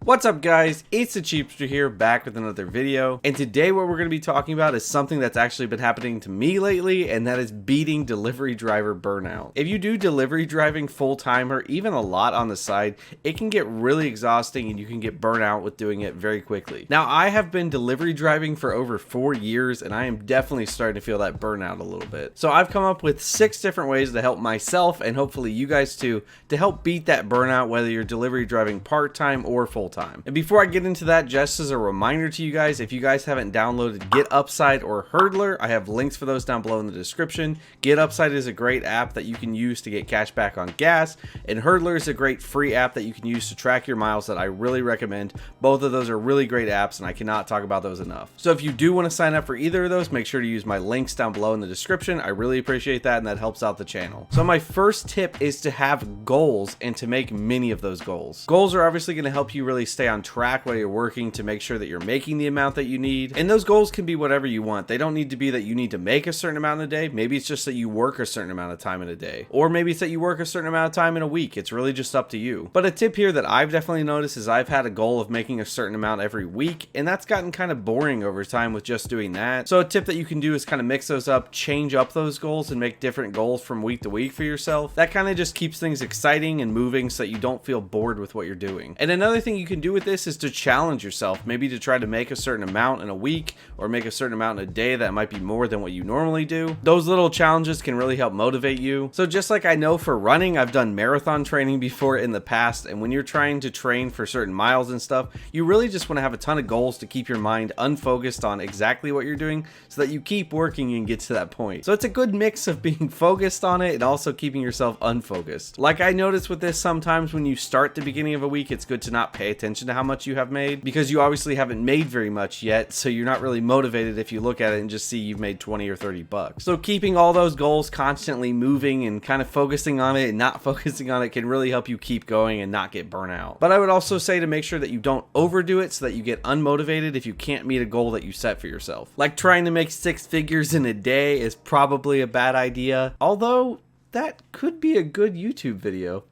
What's up guys, it's the Cheapster here, back with another video, and today what we're going to be talking about is something that's actually been happening to me lately, and that is beating delivery driver burnout. If you do delivery driving full-time or even a lot on the side, it can get really exhausting and you can get burnt out with doing it very quickly. Now I have been delivery driving for over 4 years and I am definitely starting to feel that burnout a little bit. So I've come up with 6 different ways to help myself and hopefully you guys too, to help beat that burnout whether you're delivery driving part-time or full-time. And before I get into that, just as a reminder to you guys, if you guys haven't downloaded Get Upside or Hurdler, I have links for those down below in the description. Get Upside is a great app that you can use to get cash back on gas, and Hurdler is a great free app that you can use to track your miles that I really recommend. Both of those are really great apps and I cannot talk about those enough. So if you do want to sign up for either of those, make sure to use my links down below in the description. I really appreciate that and that helps out the channel. So my first tip is to have goals and to make many of those goals. Goals are obviously going to help you really stay on track while you're working to make sure that you're making the amount that you need. And those goals can be whatever you want. They don't need to be that you need to make a certain amount in a day. Maybe it's just that you work a certain amount of time in a day. Or maybe it's that you work a certain amount of time in a week. It's really just up to you. But a tip here that I've definitely noticed is I've had a goal of making a certain amount every week, and that's gotten kind of boring over time with just doing that. So a tip that you can do is kind of mix those up, change up those goals, and make different goals from week to week for yourself. That kind of just keeps things exciting and moving so that you don't feel bored with what you're doing. And another thing you can do with this is to challenge yourself, maybe to try to make a certain amount in a week or make a certain amount in a day that might be more than what you normally do. Those little challenges can really help motivate you. So just like I know for running, I've done marathon training before in the past, and when you're trying to train for certain miles and stuff, you really just want to have a ton of goals to keep your mind unfocused on exactly what you're doing so that you keep working and get to that point. So it's a good mix of being focused on it and also keeping yourself unfocused. Like I noticed with this, sometimes when you start the beginning of a week, it's good to not pay attention to how much you have made because you obviously haven't made very much yet, so you're not really motivated if you look at it and just see you've made 20 or 30 bucks. So keeping all those goals constantly moving and kind of focusing on it and not focusing on it can really help you keep going and not get burnt out. But I would also say to make sure that you don't overdo it so that you get unmotivated if you can't meet a goal that you set for yourself. Like trying to make 6 figures in a day is probably a bad idea, although that could be a good YouTube video.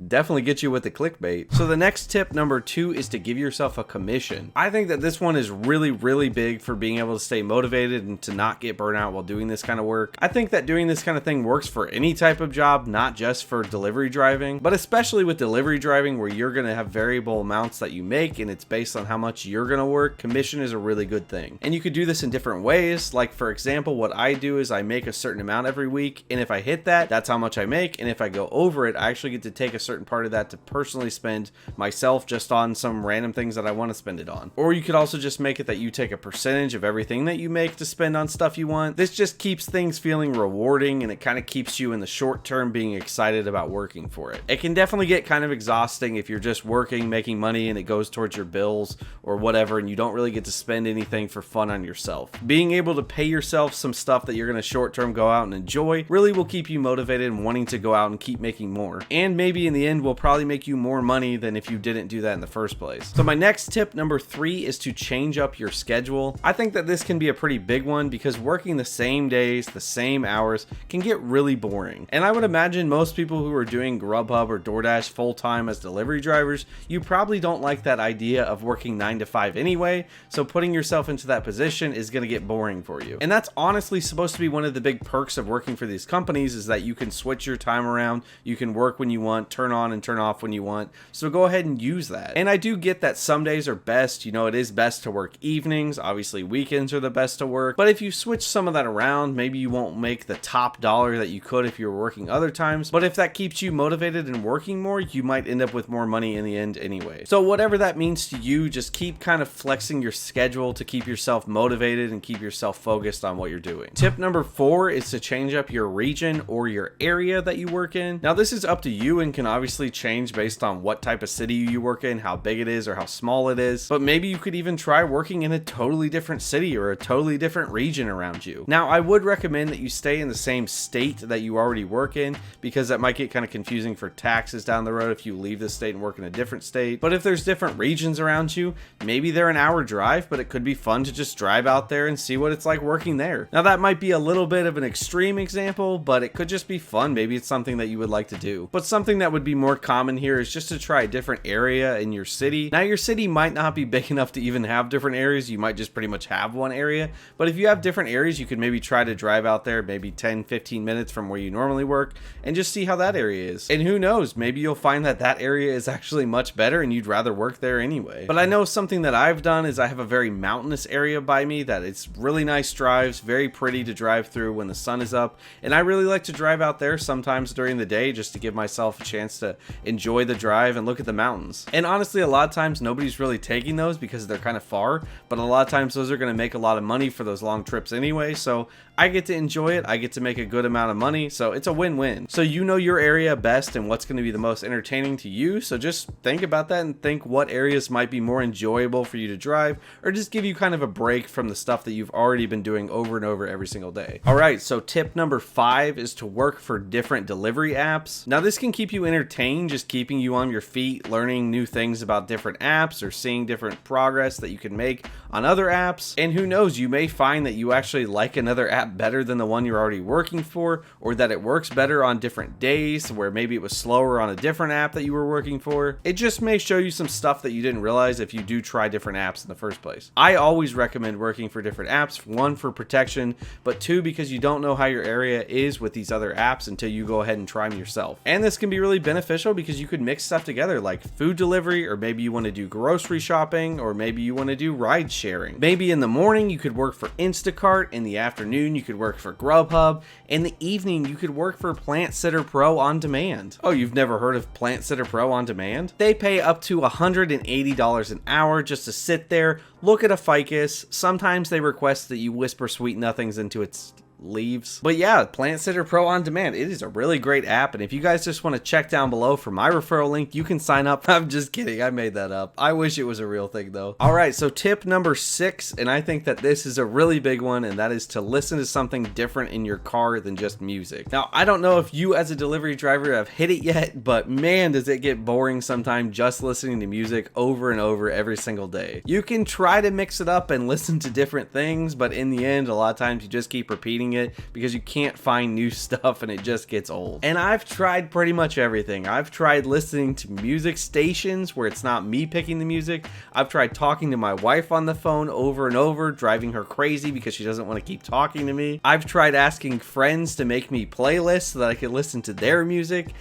Definitely get you with the clickbait. So the next tip, number 2, is to give yourself a commission. I think that this one is really big for being able to stay motivated and to not get burnt out while doing this kind of work. I think that doing this kind of thing works for any type of job, not just for delivery driving, but especially with delivery driving where you're going to have variable amounts that you make and it's based on how much you're going to work. Commission is a really good thing. And you could do this in different ways. Like for example, what I do is I make a certain amount every week, and if I hit that, that's how much I make. And if I go over it, I actually get to take a certain part of that to personally spend myself just on some random things that I want to spend it on. Or you could also just make it that you take a percentage of everything that you make to spend on stuff you want. This just keeps things feeling rewarding and it kind of keeps you in the short term being excited about working for it. It can definitely get kind of exhausting if you're just working, making money, and it goes towards your bills or whatever, and you don't really get to spend anything for fun on yourself. Being able to pay yourself some stuff that you're going to short term go out and enjoy really will keep you motivated and wanting to go out and keep making more. And maybe in the end will probably make you more money than if you didn't do that in the first place. So my next tip, number 3, is to change up your schedule. I think that this can be a pretty big one because working the same days, the same hours can get really boring. And I would imagine most people who are doing Grubhub or DoorDash full-time as delivery drivers, you probably don't like that idea of working 9 to 5 anyway, so putting yourself into that position is going to get boring for you. And that's honestly supposed to be one of the big perks of working for these companies, is that you can switch your time around, you can work when you want, turn on and turn off when you want, so go ahead and use that. And I do get that some days are best, you know, it is best to work evenings, obviously weekends are the best to work, but if you switch some of that around, maybe you won't make the top dollar that you could if you were working other times, but if that keeps you motivated and working more, you might end up with more money in the end anyway. So whatever that means to you, just keep kind of flexing your schedule to keep yourself motivated and keep yourself focused on what you're doing. Tip number 4 is to change up your region or your area that you work in. Now this is up to you and can obviously change based on what type of city you work in, how big it is or how small it is, but maybe you could even try working in a totally different city or a totally different region around you. Now I would recommend that you stay in the same state that you already work in, because that might get kind of confusing for taxes down the road if you leave the state and work in a different state. But if there's different regions around you, maybe they're an hour drive, but it could be fun to just drive out there and see what it's like working there. Now that might be a little bit of an extreme example, but it could just be fun. Maybe it's something that you would like to do, but something something that would be more common here is just to try a different area in your city. Now, your city might not be big enough to even have different areas. You might just pretty much have one area, but if you have different areas, you could maybe try to drive out there maybe 10-15 minutes from where you normally work and just see how that area is. And who knows, maybe you'll find that that area is actually much better and you'd rather work there anyway. But I know something that I've done is I have a very mountainous area by me that it's really nice drives, very pretty to drive through when the sun is up, and I really like to drive out there sometimes during the day just to give myself a chance to enjoy the drive and look at the mountains. And honestly, a lot of times nobody's really taking those because they're kind of far, but a lot of times those are going to make a lot of money for those long trips anyway, so I get to enjoy it, I get to make a good amount of money, so it's a win-win. So you know your area best and what's going to be the most entertaining to you, so just think about that and think what areas might be more enjoyable for you to drive, or just give you kind of a break from the stuff that you've already been doing over and over every single day. Alright, so tip number 5 is to work for different delivery apps. Now this can keep you entertained, just keeping you on your feet, learning new things about different apps or seeing different progress that you can make on other apps. And who knows, you may find that you actually like another app better than the one you're already working for, or that it works better on different days where maybe it was slower on a different app that you were working for. It just may show you some stuff that you didn't realize if you do try different apps in the first place. I always recommend working for different apps, one for protection, but two because you don't know how your area is with these other apps until you go ahead and try them yourself. And this can be really beneficial because you could mix stuff together like food delivery, or maybe you want to do grocery shopping, or maybe you want to do ride sharing. Maybe in the morning you could work for Instacart, in the afternoon you could work for Grubhub, in the evening you could work for Plant Sitter Pro on demand. Oh, you've never heard of Plant Sitter Pro on demand? They pay up to $180 an hour just to sit there, look at a ficus. Sometimes they request that you whisper sweet nothings into its leaves. But yeah, Plant Sitter Pro on demand, it is a really great app, and if you guys just want to check down below for my referral link, you can sign up. I'm just kidding, I made that up. I wish it was a real thing though. Alright, so tip number 6, and I think that this is a really big one, and that is to listen to something different in your car than just music. Now, I don't know if you as a delivery driver have hit it yet, but man, does it get boring sometimes just listening to music over and over every single day. You can try to mix it up and listen to different things, but in the end, a lot of times you just keep repeating it because you can't find new stuff and it just gets old. And I've tried pretty much everything. I've tried listening to music stations where it's not me picking the music. I've tried talking to my wife on the phone over and over, driving her crazy because she doesn't want to keep talking to me. I've tried asking friends to make me playlists so that I could listen to their music.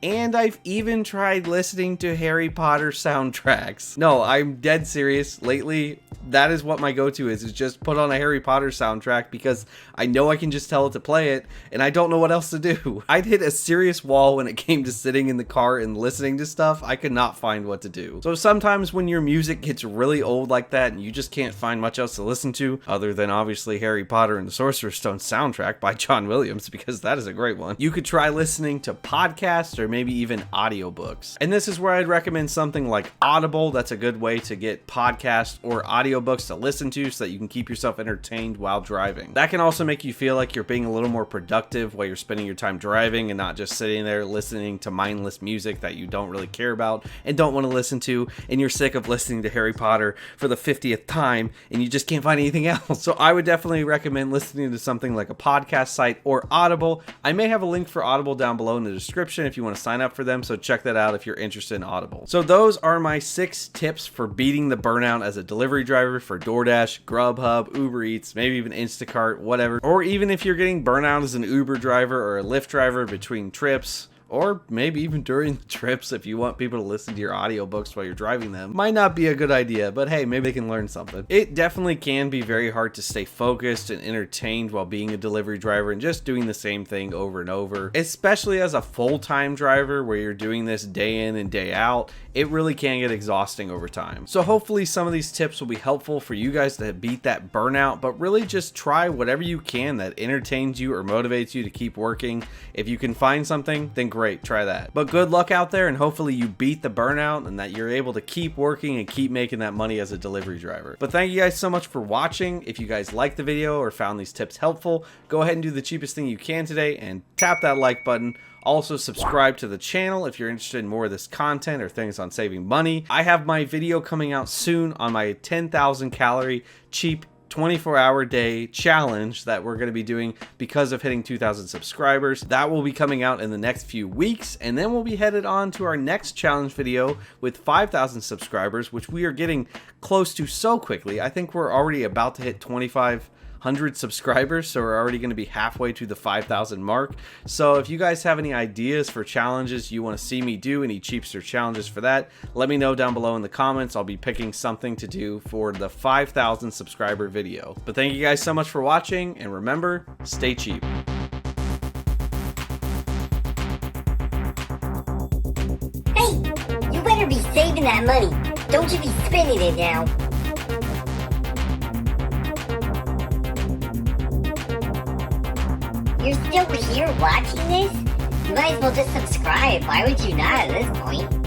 And I've even tried listening to Harry Potter soundtracks. No, I'm dead serious. Lately, that is what my go-to is just put on a Harry Potter soundtrack because I know I can just tell it to play it and I don't know what else to do. I'd hit a serious wall when it came to sitting in the car and listening to stuff. I could not find what to do. So sometimes when your music gets really old like that and you just can't find much else to listen to other than obviously Harry Potter and the Sorcerer's Stone soundtrack by John Williams, because that is a great one, you could try listening to podcasts or maybe even audiobooks. And this is where I'd recommend something like Audible. That's a good way to get podcasts or audiobooks to listen to so that you can keep yourself entertained while driving. That can also make you feel like you're being a little more productive while you're spending your time driving and not just sitting there listening to mindless music that you don't really care about and don't want to listen to, and you're sick of listening to Harry Potter for the 50th time and you just can't find anything else. So I would definitely recommend listening to something like a podcast site or Audible. I may have a link for Audible down below in the description if you want to sign up for them, so check that out if you're interested in Audible. So those are my 6 tips for beating the burnout as a delivery driver for DoorDash, Grubhub, Uber Eats, maybe even Instacart, whatever. Or even if you're getting burnout as an Uber driver or a Lyft driver between trips, or maybe even during the trips if you want people to listen to your audiobooks while you're driving them. Might not be a good idea, but hey, maybe they can learn something. It definitely can be very hard to stay focused and entertained while being a delivery driver and just doing the same thing over and over, especially as a full-time driver where you're doing this day in and day out. It really can get exhausting over time. So hopefully some of these tips will be helpful for you guys to beat that burnout, but really just try whatever you can that entertains you or motivates you to keep working. If you can find something, then great, try that. But good luck out there, and hopefully you beat the burnout and that you're able to keep working and keep making that money as a delivery driver. But thank you guys so much for watching. If you guys liked the video or found these tips helpful, go ahead and do the cheapest thing you can today and tap that like button. Also subscribe to the channel if you're interested in more of this content or things on saving money. I have my video coming out soon on my 10,000 calorie cheap 24-hour day challenge that we're going to be doing because of hitting 2,000 subscribers. That will be coming out in the next few weeks, and then we'll be headed on to our next challenge video with 5,000 subscribers, which we are getting close to so quickly. I think we're already about to hit 2,500 subscribers, so we're already going to be halfway to the 5,000 mark. So if you guys have any ideas for challenges you want to see me do, any cheapster challenges for that, let me know down below in the comments. I'll be picking something to do for the 5,000 subscriber video. But thank you guys so much for watching, and remember, stay cheap. Hey, you better be saving that money. Don't you be spending it now. You're still here watching this? You might as well just subscribe. Why would you not at this point?